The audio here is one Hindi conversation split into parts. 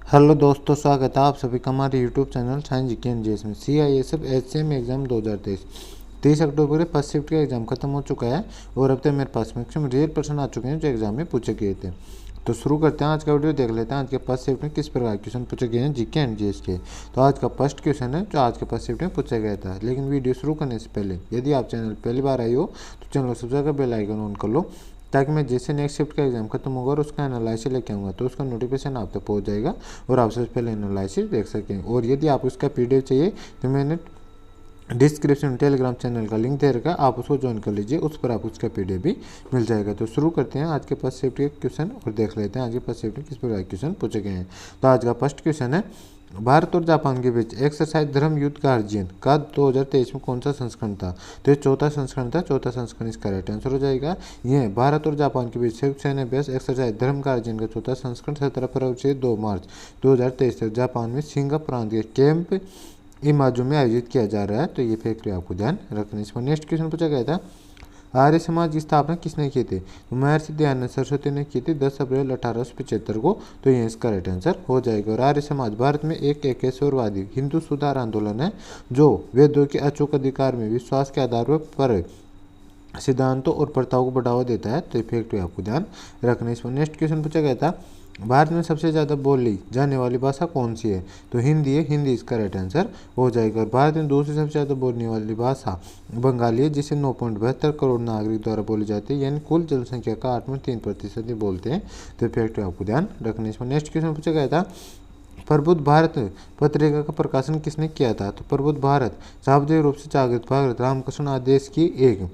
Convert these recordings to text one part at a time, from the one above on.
हेलो दोस्तों, स्वागत है आप सभी का हमारे YouTube channel science GK and JS में। CISF HCM एग्जाम 2023 30 अक्टूबर को फर्स्ट शिफ्ट का एग्जाम खत्म हो चुका है और अब तक मेरे पास मैक्सिमम रियल प्रश्न आ चुके हैं जो एग्जाम में पूछे गए थे। तो शुरू करते हैं आज का वीडियो, देख लेते हैं आज के फर्स्ट शिफ्ट में किस प्रकार क्वेश्चन पूछे गए हैं जीके एंड जीएस के। तो आज का फर्स्ट क्वेश्चन है जो आज के फर्स्ट शिफ्ट में पूछा गया था। लेकिन वीडियो शुरू करने से पहले यदि आप चैनल पहली बार आई हो तो चैनल को सब्सक्राइब कर बेल आइकन ऑन कर लो, ताकि मैं जैसे नेक्स्ट शिफ्ट का एग्जाम खत्म होगा और उसका एनालिसिस लेके आऊँगा तो उसका नोटिफिकेशन आप तक पहुँच जाएगा और आप सबसे पहले एनालिसिस देख सकें। और यदि आप उसका PDF चाहिए तो मैंने डिस्क्रिप्शन में टेलीग्राम चैनल का लिंक दे रखा है, आप उसको ज्वाइन कर लीजिए, उस पर आप उसका PDF भी मिल जाएगा। तो शुरू करते हैं आज के फर्स्ट शिफ्ट के क्वेश्चन और देख लेते हैं आज के फर्स्ट शिफ्ट में किस प्रकार क्वेश्चन पूछे गए हैं। तो आज का फर्स्ट क्वेश्चन है, भारत और जापान के बीच एक्सरसाइज धर्म युद्ध गार्जियन का 2023 में कौन सा संस्करण था? तो ये चौथा संस्करण था। चौथा संस्करण इसका राइट आंसर हो जाएगा। यह भारत और जापान के बीच संयुक्त सैन्य अभ्यास एक्सरसाइज धर्म गार्जियन का चौथा संस्करण 17 फरवरी से 2 मार्च 2023 तक जापान में सिंगा प्रांत के कैंप इमाजू में आयोजित किया जा रहा है। तो ये फैक्ट आपको ध्यान रखना। इस पर नेक्स्ट क्वेश्चन पूछा गया था, आर्य समाज की स्थापना किसने की थी? तो महर्षि दयानंद सरस्वती ने की थी 10 अप्रैल 1875 को। तो ये इसका राइट आंसर हो जाएगा। और आर्य समाज भारत में एक एकेश्वरवादी हिंदू सुधार आंदोलन है जो वेदों के अचूक अधिकार में विश्वास के आधार पर सिद्धांतों और प्रथाओं को बढ़ावा देता है। तो इफेक्ट आपको ध्यान रखना। इस पर नेक्स्ट क्वेश्चन पूछा गया था, भारत में सबसे ज़्यादा बोली जाने वाली भाषा कौन सी है? तो हिंदी है। हिंदी इसका राइट आंसर हो जाएगा। और भारत में दूसरी सबसे ज़्यादा बोलने वाली भाषा बंगाली है, जिसे 9.72 करोड़ नागरिक द्वारा बोली जाती है, यानी कुल जनसंख्या का 8.3% ही बोलते हैं। तो इफेक्ट आपको ध्यान रखना। इसमें नेक्स्ट क्वेश्चन पूछा गया था, प्रबुद्ध भारत पत्रिका का प्रकाशन किसने किया था? तो प्रबुद्ध भारत शाब्दिक रूप से जागृत भारत रामकृष्ण आदेश की एक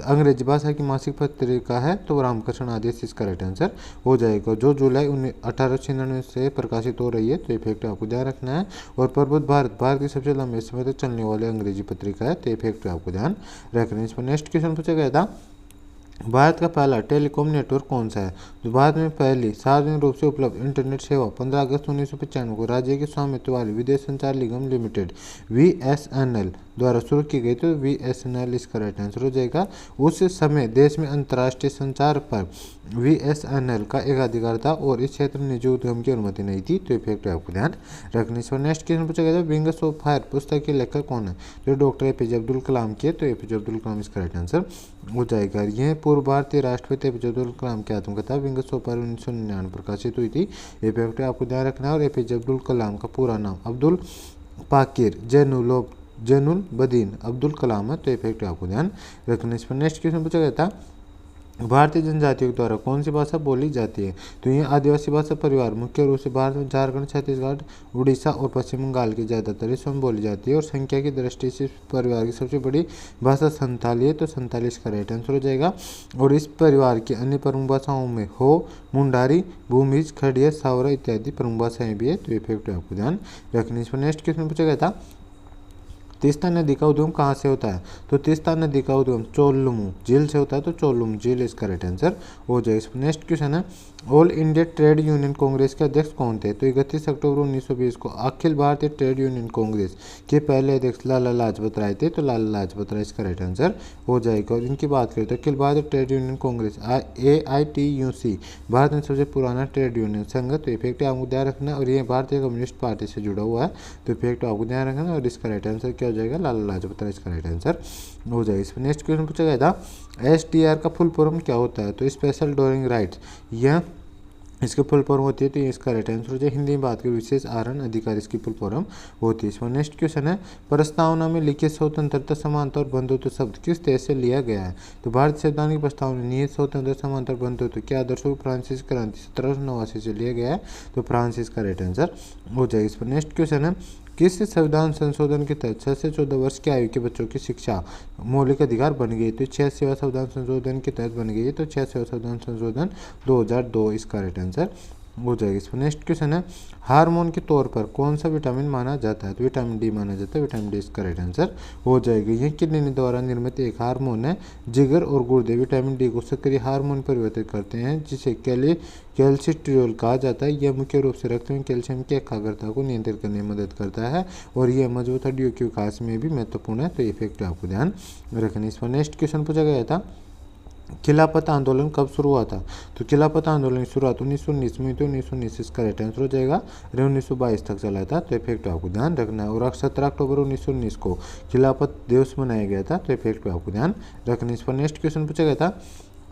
अंग्रेजी भाषा की मासिक पत्रिका है। तो रामकृष्ण आदेश इसका राइट आंसर हो जाएगा, जो जुलाई 1896 से प्रकाशित हो रही है। तो इफेक्ट आपको ध्यान रखना है। और प्रबुद्ध भारत भारत की सबसे लंबे समय तक चलने वाली अंग्रेजी पत्रिका है। तो इफेक्ट आपको ध्यान रखना है। इस पर नेक्स्ट क्वेश्चन पूछा गया था, भारत का पहला टेलीकॉम नेटवर्क कौन सा है? तो भारत में पहली सार्वजनिक रूप से उपलब्ध इंटरनेट सेवा 15 अगस्त 1995 को राज्य के स्वामित्व वाली विदेश संचार निगम लिमिटेड VSNL द्वारा शुरू की गई। तो VSNL इसका राइट आंसर हो जाएगा। उस समय देश में अंतर्राष्ट्रीय संचार पर VSNL का एकाधिकार था और इस क्षेत्र में निजी उद्यम की अनुमति नहीं थी। तो इफेक्ट आपको ध्यान रखने। इस पर नेक्स्ट क्वेश्चन पूछा गया था, विंग्स ऑफ फायर पुस्तक के लेखक कौन है? तो डॉक्टर APJ अब्दुल कलाम के। तो APJ अब्दुल कलाम इसका राइट आंसर हो जाएगा। यह पूर्व भारतीय राष्ट्रपति APJ अब्दुल कलाम की आत्मकथा विंग्स ऑफ फायर 1999 प्रकाशित हुई थी। ये फैक्ट आपको ध्यान रखना है। और APJ अब्दुल कलाम का पूरा नाम अब्दुल पाकिर जैनुल बदीन अब्दुल कलाम है। तो ये फैक्ट आपको ध्यान रखना। इस पर नेक्स्ट क्वेश्चन पूछा गया था, भारतीय जनजातियों द्वारा कौन सी भाषा बोली जाती है? तो ये आदिवासी भाषा परिवार मुख्य रूप से भारत में झारखंड, छत्तीसगढ़, उड़ीसा और पश्चिम बंगाल की ज़्यादातर हिस्सों में बोली जाती है। और संख्या की दृष्टि से इस परिवार की सबसे बड़ी भाषा संथाली है। तो संथाली इसका राइट आंसर हो जाएगा। और इस परिवार की अन्य प्रमुख भाषाओं में हो, मुंडारी, भूमिज, खड़िया, सावरा इत्यादि प्रमुख भाषाएं भी है। तो ये फैक्ट आपको ध्यान रखनी। इस पर नेक्स्ट क्वेश्चन पूछा गया था, तीस्ता नदी का उद्गम कहाँ से होता है? तो तीस्ता नदी का उद्गम चोलुमू झील से होता है। तो चोलुम झील इसका राइट आंसर हो जाएगा। इस पर नेक्स्ट क्वेश्चन है, all India trade union Congress के अध्यक्ष कौन थे? तो 31 अक्टूबर 1920 को अखिल भारतीय ट्रेड यूनियन कांग्रेस के पहले अध्यक्ष लाला लाजपत राय थे। तो लाला लाजपत राय इसका राइट आंसर हो जाएगा। और इनकी बात करें तो Akhil Bharatiya trade union Congress AITUC Bharat में सबसे पुराना ट्रेड यूनियन संघ। तो इफेक्ट आपको ध्यान रखना। और ये भारतीय कम्युनिस्ट पार्टी से जुड़ा हुआ है। तो इफेक्ट आपको ध्यान रखना। और इसका राइट आंसर क्या हो जाएगा? लाला लाजपत राय इसका राइट आंसर हो जाएगा। इस पर नेक्स्ट क्वेश्चन पूछा गया था, SDR का फुल फॉर्म क्या होता है? तो स्पेशल ड्राइंग राइट्स यह इसकी फुल फॉर्म होती है। तो इसका राइट आंसर हो जाए, हिंदी में बात की विशेष आहरण अधिकार इसकी फुल फॉर्म होती है। इसमें नेक्स्ट क्वेश्चन है, प्रस्तावना में लिखित स्वतंत्रता, समानता और बंधुत्व शब्द किस देश से लिया गया है? तो भारतीय संविधान की प्रस्तावना निहित स्वतंत्रता, समानता और बंधुत्व के आदर्शों को फ्रांसीसी क्रांति 1789 से लिया गया है। तो फ्रांस इसका राइट आंसर हो जाएगा। इस पर नेक्स्ट क्वेश्चन है, किस संविधान संशोधन के तहत 6 से 14 वर्ष की आयु के बच्चों की शिक्षा मौलिक अधिकार बन गई? तो 6 सेवा संविधान संशोधन के तहत बन गई है। तो 6 सेवा संविधान संशोधन 2002 इसका राइट आंसर हो जाएगा। इस पर नेक्स्ट क्वेश्चन है, हार्मोन के तौर पर कौन सा विटामिन माना जाता है? तो विटामिन डी माना जाता है। विटामिन डी इसका राइट आंसर हो जाएगा। यह किडनी द्वारा निर्मित एक हार्मोन है। जिगर और गुर्दे विटामिन डी को सक्रिय हार्मोन परिवर्तित करते हैं, जिसे कैल्सिट्रियोल कहा जाता है। यह मुख्य रूप से रक्त में कैल्शियम की एकाग्रता को नियंत्रित करने में मदद करता है और यह मजबूत हड्डियों के विकास में भी महत्वपूर्ण है। तो ये फैक्ट आपको ध्यान रखना। इस पर नेक्स्ट क्वेश्चन पूछा गया था, खिलाफत आंदोलन कब शुरू हुआ था? तो खिलाफत आंदोलन की शुरुआत 1919 में हुई थी। 1919 इसका राइट आंसर हो जाएगा। 1922 तक चला था, तो ये फैक्ट आपको ध्यान रखना है। और 17 अक्टूबर 1919 को खिलाफत दिवस मनाया गया था, तो ये फैक्ट आपको ध्यान रखना है। इस पर नेक्स्ट क्वेश्चन पूछा गया था,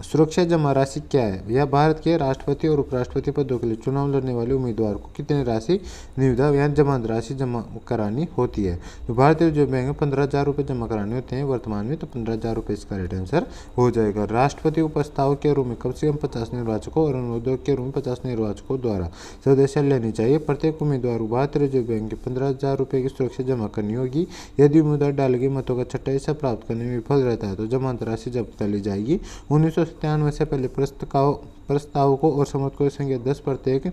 सुरक्षा जमा राशि क्या है? यह भारत के राष्ट्रपति और उपराष्ट्रपति पदों के लिए चुनाव लड़ने वाले उम्मीदवार को कितनी राशि निविदा या जमा राशि जमा करानी होती है? तो भारतीय रिजर्व बैंक में 15,000 रुपये जमा कराने होते हैं वर्तमान में, तो 15,000 रुपये इसका राइट आंसर हो जाएगा। राष्ट्रपति उपस्थापक के रूप में कम से कम 50 निर्वाचकों और अनुमोदक के रूप में 50 निर्वाचकों द्वारा सदस्य लेनी चाहिए। प्रत्येक उम्मीदवार को भारतीय रिजर्व बैंक के 15,000 रुपये की सुरक्षा जमा करनी होगी। यदि उम्मीदवार डाले गए मतों का छठा हिस्सा प्राप्त करने में विफल रहता है तो जमा राशि जब्त कर ली जाएगी। 1997 से पहले प्रस्तावकों और समर्थकों की संख्या 10 प्रत्येक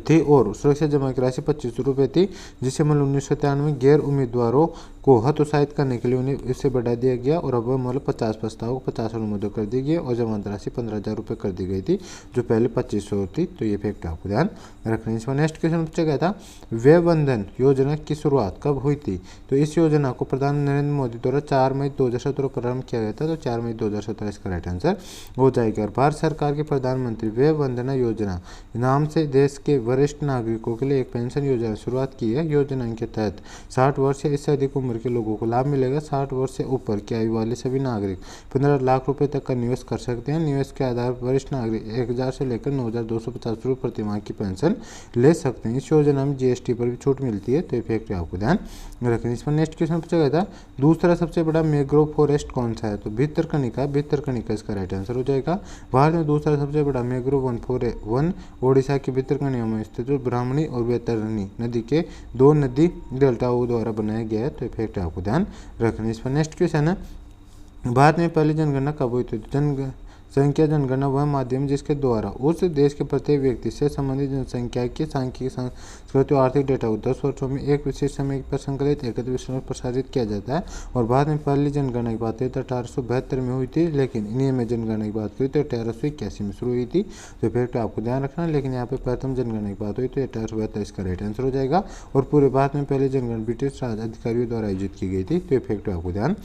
थी और सुरक्षा जमा की राशि 25 रुपये थी, जिसे मतलब 1993 में गैर उम्मीदवारों को हतोत्साहित करने के लिए उन्हें इससे बढ़ा दिया गया और अब मतलब 50 प्रस्तावों को 50 अनुमोदन कर दी गई और जमा राशि 15,000 रुपये कर दी गई थी, जो पहले 2500 थी। तो ये फैक्ट आपको ध्यान रखना है। इसमें नेक्स्ट क्वेश्चन पूछा गया था, व्यय बंधन योजना की शुरुआत कब हुई थी? तो इस योजना को प्रधानमंत्री नरेंद्र मोदी द्वारा 4 मई 2017 को प्रारंभ किया गया था, तो 4 मई 2017 इसका राइट आंसर हो जाएगा। और भारत सरकार की प्रधानमंत्री व्यय बंधन योजना नाम से देश के वरिष्ठ नागरिकों के लिए एक पेंशन योजना की शुरुआत की है। योजना के तहत 60 वर्ष या इससे अधिक उम्र के लोगों को लाभ मिलेगा। 60 वर्ष से ऊपर की आयु वाले सभी नागरिक 15 लाख रुपए तक का निवेश कर सकते हैं। निवेश के आधार पर वरिष्ठ नागरिक 1,000 से लेकर 9,250 रुपये प्रति माह की पेंशन ले सकते हैं। इस योजना में जीएसटी पर भी छूट मिलती है, तो ये फैक्ट आपको ध्यान रखें। इस पर नेक्स्ट क्वेश्चन पूछा गया था, दूसरा सबसे बड़ा मैंग्रोव फॉरेस्ट कौन सा है? तो भितरकनिका इसका राइट आंसर हो जाएगा। भारत में दूसरा सबसे बड़ा मैंग्रोव वन ओडिशा के भितरकनिका में स्थित ब्राह्मणी और बैतरणी नदी के 2 नदी डेल्टाओं द्वारा बनाया गया है, तो फैक्ट आपको ध्यान रखना है। इस पर नेक्स्ट क्वेश्चन है, भारत में पहली जनगणना कब हुई थी? जनसंख्या जनगणना वह माध्यम जिसके द्वारा उस देश के प्रत्येक व्यक्ति से संबंधित जनसंख्या की सांख्यिकी संस्कृति और आर्थिक डेटा को 10 वर्षों में एक विशेष समय पर संकलित एकत्र विश्लेषण प्रसारित किया जाता है। और भारत में पहली जनगणना की बात करें तो 1872 में हुई थी, लेकिन इन्हीं में जनगणना की बात करें तो 1881 में शुरू हुई थी, तो फैक्ट आपको ध्यान रखना है। लेकिन यहाँ पे प्रथम जनगणना की बात हुई तो 1872 इसका राइट आंसर हो जाएगा। और पूरे भारत में पहली जनगणना ब्रिटिश राज अधिकारियों द्वारा आयोजित की गई थी, तो ये फैक्ट आपको ध्यान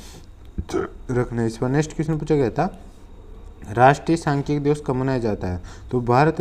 रखना है। इस पर नेक्स्ट क्वेश्चन पूछा गया था, राष्ट्रीय सांख्यिकी दिवस कब मनाया जाता है? तो भारत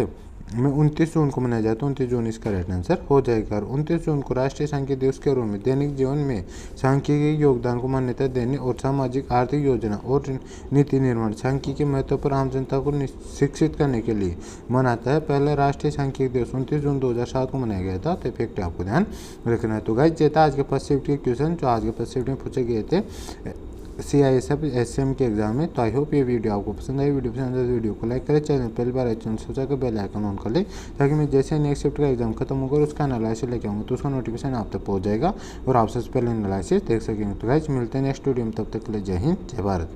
में 29 जून को मनाया जाता है। 29 जून इसका राइट आंसर हो जाएगा। और 29 जून को राष्ट्रीय सांख्यिकी दिवस के रूप में दैनिक जीवन में सांख्यिकी योगदान को मान्यता देने और सामाजिक आर्थिक योजना और नीति निर्माण सांख्यिकी के महत्व पर आम जनता को शिक्षित करने के लिए मनाता है। पहला राष्ट्रीय सांख्यिकी दिवस 29 जून 2007 को मनाया गया था, तो फैक्ट आपको ध्यान रखना है। तो गाइस ये था आज के फर्स्ट शिफ्ट के क्वेश्चन जो आज के फर्स्ट शिफ्ट में पूछे गए थे CISF SCM के एग्जाम में। तो आई होप ये वीडियो आपको पसंद आई। वीडियो पसंद आए तो वीडियो को लाइक करें, चैनल पहली बार चैनल सोचा कर बेल आइकन ऑन कर ले, ताकि मैं जैसे नेक्स्ट शिफ्ट का एग्जाम खत्म होगा उसका एनालिसिस लेके आऊँगा तो उसका नोटिफिकेशन आप तक पहुँच जाएगा और आप सबसे पहले एनालिसिस देख सकेंगे। तो गाइस मिलते हैं नेक्स्ट वीडियो में, तब तक के लिए जय हिंद जय भारत।